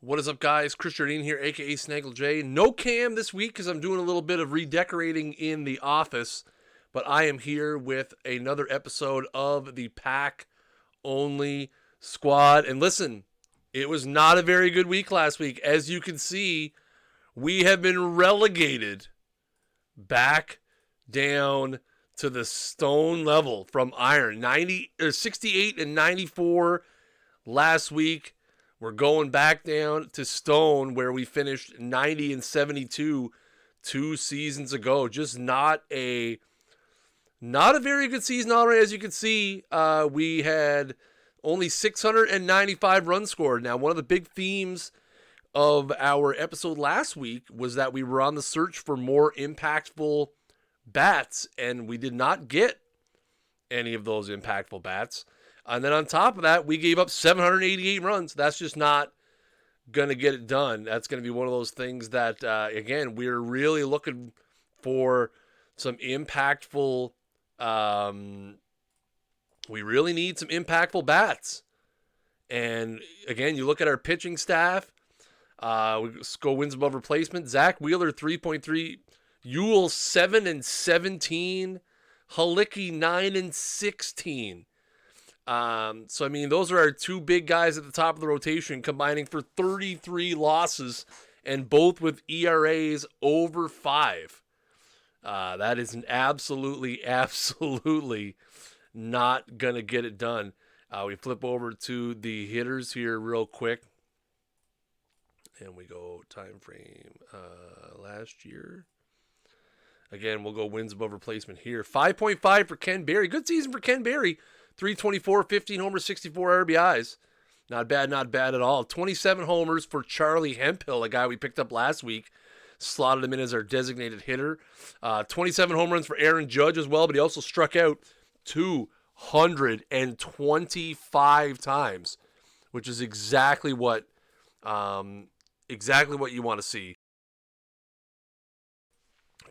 What is up, guys? Kris here, aka Snaggle J. No cam this week because I'm doing a little bit of redecorating in the office, but I am here with another episode of the Pack Only Squad. And listen, it was not a very good week last week. As you can see, we have been relegated back down to the stone level from iron. 68 and 94 last week. We're going back down to stone where we finished 90 and 72 2 seasons ago. Just not a very good season already. As you can see, we had only 695 runs scored. Now, one of the big themes of our episode last week was that we were on the search for more impactful bats, and we did not get any of those impactful bats. And then on top of that, we gave up 788 runs. That's just not going to get it done. That's going to be one of those things that, again, we're really looking for some impactful. We really need some impactful bats. And again, you look at our pitching staff. We go wins above replacement. Zach Wheeler 3.3, Ewell 7 and 17, Halicki 9 and 16. So, I mean, those are our two big guys at the top of the rotation, combining for 33 losses, and both with ERAs over 5. That is absolutely not going to get it done. We flip over to the hitters here real quick. And we go time frame last year. Again, we'll go wins above replacement here. 5.5 for Ken Berry. Good season for Ken Berry. 324, 15 homers, 64 RBIs. Not bad at all. 27 homers for Charlie Hemphill, a guy we picked up last week. Slotted him in as our designated hitter. 27 home runs for Aaron Judge as well, but he also struck out 225 times, which is exactly what you want to see.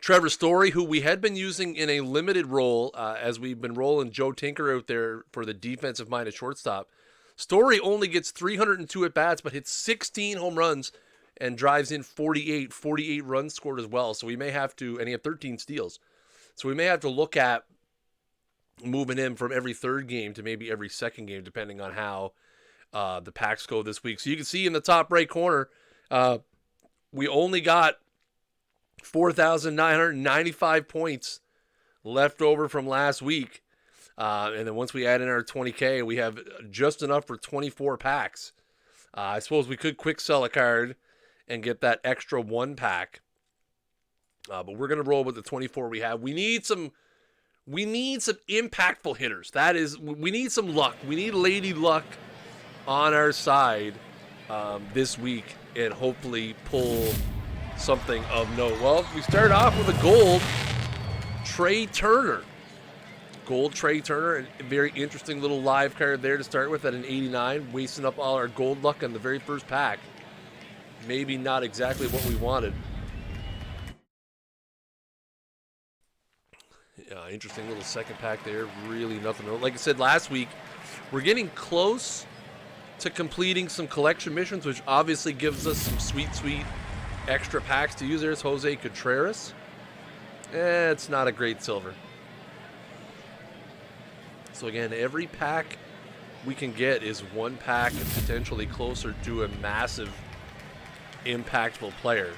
Trevor Story, who we had been using in a limited role as we've been rolling Joe Tinker out there for the defensive-minded shortstop. Story only gets 302 at-bats, but hits 16 home runs and drives in 48 runs scored as well. So we may have to, and he had 13 steals. So we may have to look at moving him from every third game to maybe every second game, depending on how the Packs go this week. So you can see in the top right corner, we only got 4,995 points left over from last week. And then once we add in our 20K, we have just enough for 24 packs. I suppose we could quick sell a card and get that extra 1 pack. But we're going to roll with the 24 we have. We need some impactful hitters. That is, we need some luck. We need Lady Luck on our side this week and hopefully pull something of note. Well, we start off with a gold Trey Turner. Gold Trey Turner, a very interesting little live card there to start with at an 89, wasting up all our gold luck on the very first pack. Maybe not exactly what we wanted. Yeah, interesting little second pack there. Really nothing. Like I said last week, we're getting close to completing some collection missions, which obviously gives us some sweet extra packs to use. There's Jose Contreras. It's not a great silver. So again, every pack we can get is 1 pack and potentially closer to a massive impactful player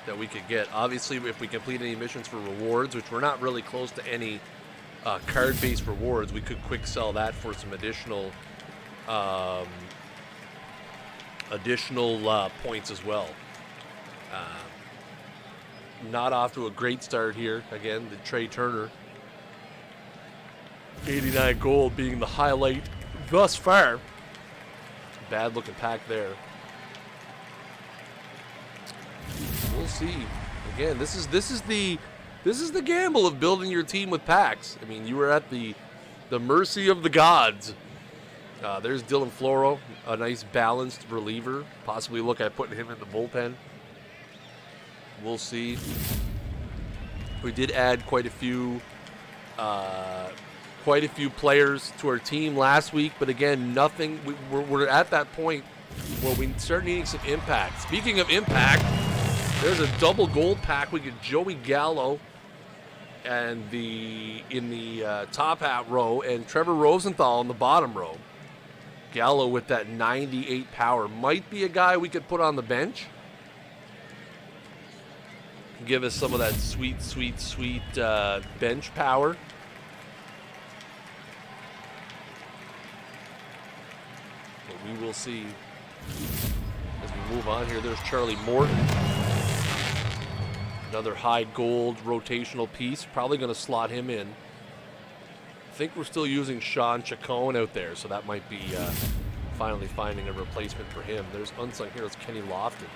that we could get. Obviously, if we complete any missions for rewards, which we're not really close to any card-based rewards, we could quick sell that for some additional points as well. Not off to a great start here. Again, the Trey Turner 89 gold being the highlight thus far. Bad looking pack there. We'll see. Again, this is the gamble of building your team with packs. I mean, you were at the mercy of the gods. There's Dylan Floro, a nice balanced reliever. Possibly look at putting him in the bullpen. We'll see. We did add quite a few players to our team last week, but again, nothing. We're at that point Well, we start needing some impact. Speaking of impact, there's a double gold pack. We get Joey Gallo and in the top hat row, and Trevor Rosenthal in the bottom row. Gallo with that 98 power might be a guy we could put on the bench. Give us some of that sweet, sweet, sweet bench power. But we will see as we move on here. There's Charlie Morton. Another high gold rotational piece. Probably going to slot him in. I think we're still using Sean Chacon out there, so that might be finally finding a replacement for him. There's Unsung Heroes Kenny Lofton.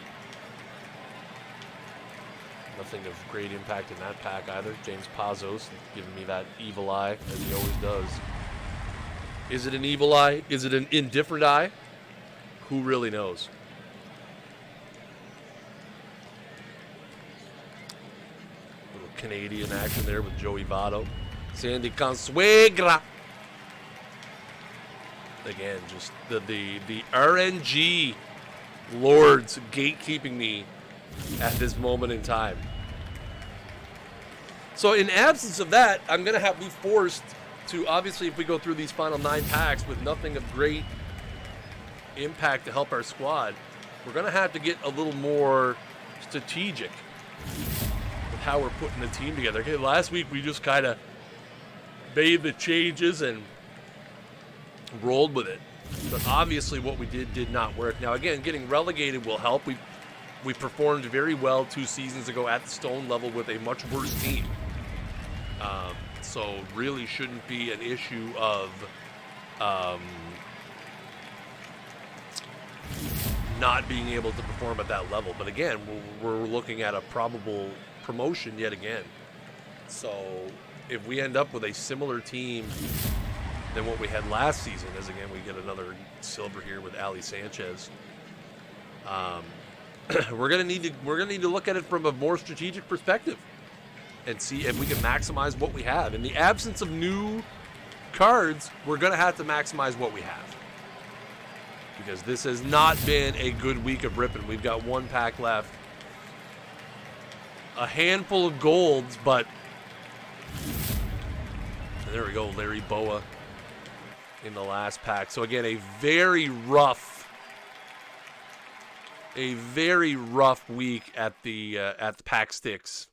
Nothing of great impact in that pack either. James Pazos giving me that evil eye, as he always does. Is it an evil eye? Is it an indifferent eye? Who really knows? Little Canadian action there with Joey Votto. Sandy Consuegra. Again, just the RNG lords gatekeeping me at this moment in time. So in absence of that, I'm going to be forced to, obviously, if we go through these final 9 packs with nothing of great impact to help our squad, we're going to have to get a little more strategic with how we're putting the team together. Okay, last week we just kind of made the changes and rolled with it. But obviously what we did not work. Now again, getting relegated will help. We performed very well 2 seasons ago at the Stone level with a much worse team. So really shouldn't be an issue of not being able to perform at that level. But again, we're looking at a probable promotion yet again. So if we end up with a similar team than what we had last season, as again we get another silver here with Ali Sanchez, we're gonna need to look at it from a more strategic perspective and see if we can maximize what we have. In the absence of new cards, we're gonna have to maximize what we have, because this has not been a good week of ripping. We've got 1 pack left, a handful of golds, but there we go, Larry Boa in the last pack. So again, a very rough week at the pack sticks.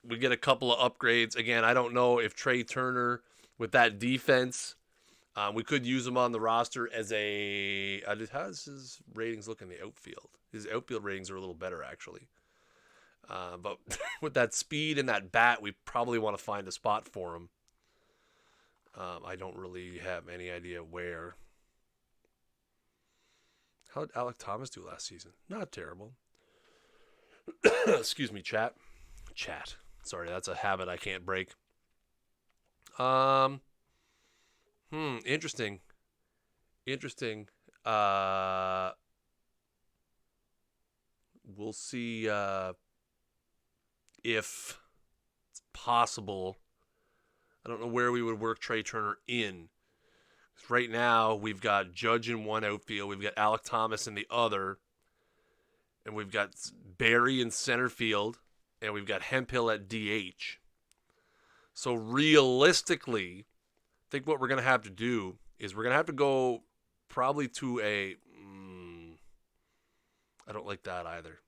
We get a couple of upgrades. Again, I don't know if Trey Turner with that defense, we could use him on the roster as a. How's his ratings look in the outfield? His outfield ratings are a little better actually. But with that speed and that bat, we probably want to find a spot for him. I don't really have any idea where. How did Alec Thomas do last season? Not terrible. Excuse me, chat. Sorry, that's a habit I can't break. Interesting. We'll see if it's possible. I don't know where we would work Trey Turner in. Right now, we've got Judge in one outfield. We've got Alec Thomas in the other. And we've got Barry in center field. And we've got Hemphill at DH. So realistically, I think what we're going to have to do is we're going to have to go probably to a... I don't like that either.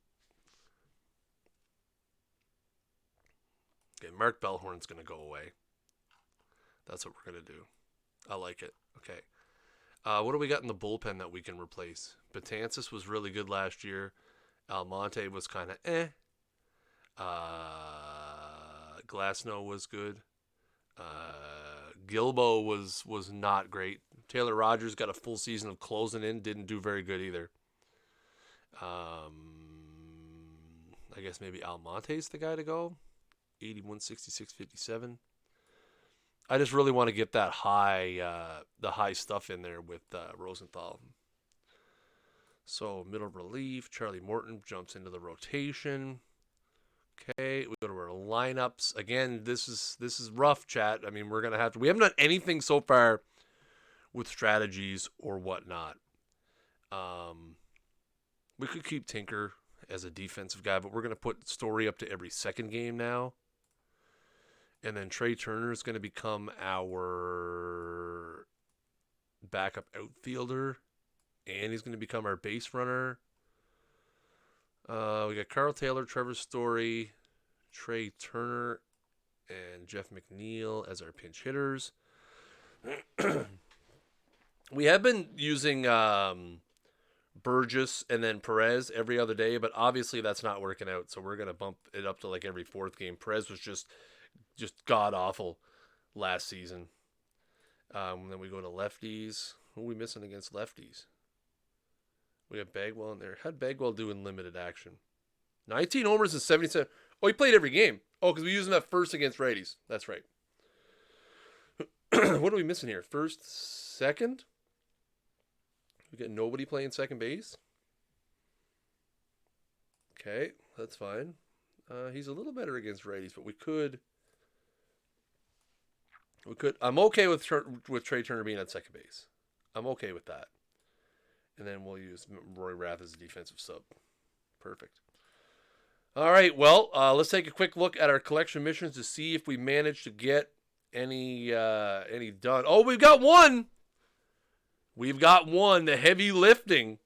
Okay, Mark Bellhorn's going to go away. That's what we're going to do. I like it. Okay. What do we got in the bullpen that we can replace? Betances was really good last year. Almonte was kind of eh. Glasnow was good. Gilbo was not great. Taylor Rogers got a full season of closing in. Didn't do very good either. I guess maybe Almonte's the guy to go. 81, 66, 57. I just really want to get that the high stuff in there with Rosenthal. So middle relief, Charlie Morton jumps into the rotation. Okay, we go to our lineups. Again, this is rough, chat. I mean, we haven't done anything so far with strategies or whatnot. We could keep Tinker as a defensive guy, but we're going to put Story up to every second game now. And then Trey Turner is going to become our backup outfielder. And he's going to become our base runner. We got Carl Taylor, Trevor Story, Trey Turner, and Jeff McNeil as our pinch hitters. We have been using Burgess and then Perez every other day, but obviously that's not working out, so we're going to bump it up to like every fourth game. Perez was just god-awful last season. Then we go to lefties. Who are we missing against lefties? We have Bagwell in there. How'd Bagwell do in limited action? 19 homers and 77. Oh, he played every game. Oh, because we used him at first against righties. That's right. What are we missing here? First, second? We got nobody playing second base. Okay, that's fine. He's a little better against righties, but we could. I'm okay with Trey Turner being at second base. I'm okay with that. And then we'll use Roy Rath as a defensive sub. Perfect. All right, well, let's take a quick look at our collection missions to see if we managed to get any done. Oh, we've got one. We've got one. The heavy lifting.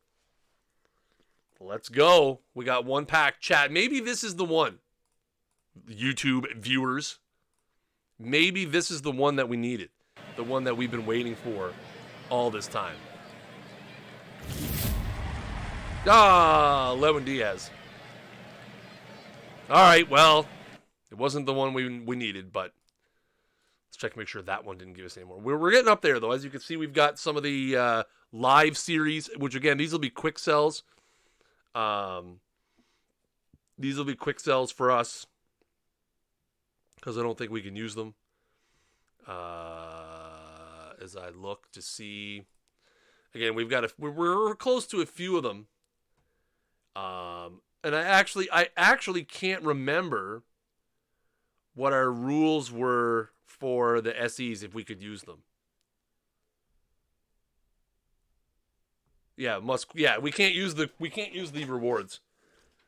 Let's go. We got one pack. Chat. Maybe this is the one. YouTube viewers. Maybe this is the one that we needed. The one that we've been waiting for all this time. Lewin Diaz. All right, well, it wasn't the one we needed, but let's check and make sure that one didn't give us any more. We're getting up there, though. As you can see, we've got some of the live series, which, again, these will be quick sells. These will be quick sells for us because I don't think we can use them. As I look to see, again, we're close to a few of them. And I actually can't remember what our rules were for the SEs if we could use them. We can't use the rewards,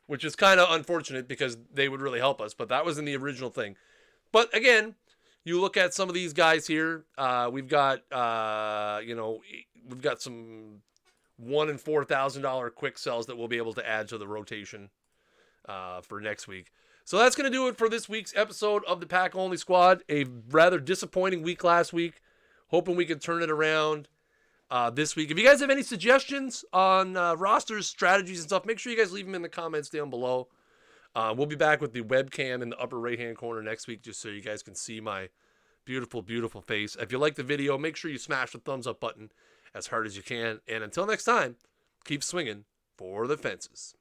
which is kind of unfortunate because they would really help us, but that was in the original thing. But again, you look at some of these guys here, we've got some $1,000 and $4,000 quick sells that we'll be able to add to the rotation for next week. So that's going to do it for this week's episode of the Pack Only Squad. A rather disappointing week last week. Hoping we can turn it around this week. If you guys have any suggestions on rosters, strategies, and stuff, make sure you guys leave them in the comments down below. We'll be back with the webcam in the upper right-hand corner next week just so you guys can see my beautiful, beautiful face. If you like the video, make sure you smash the thumbs up button as hard as you can. And until next time, keep swinging for the fences.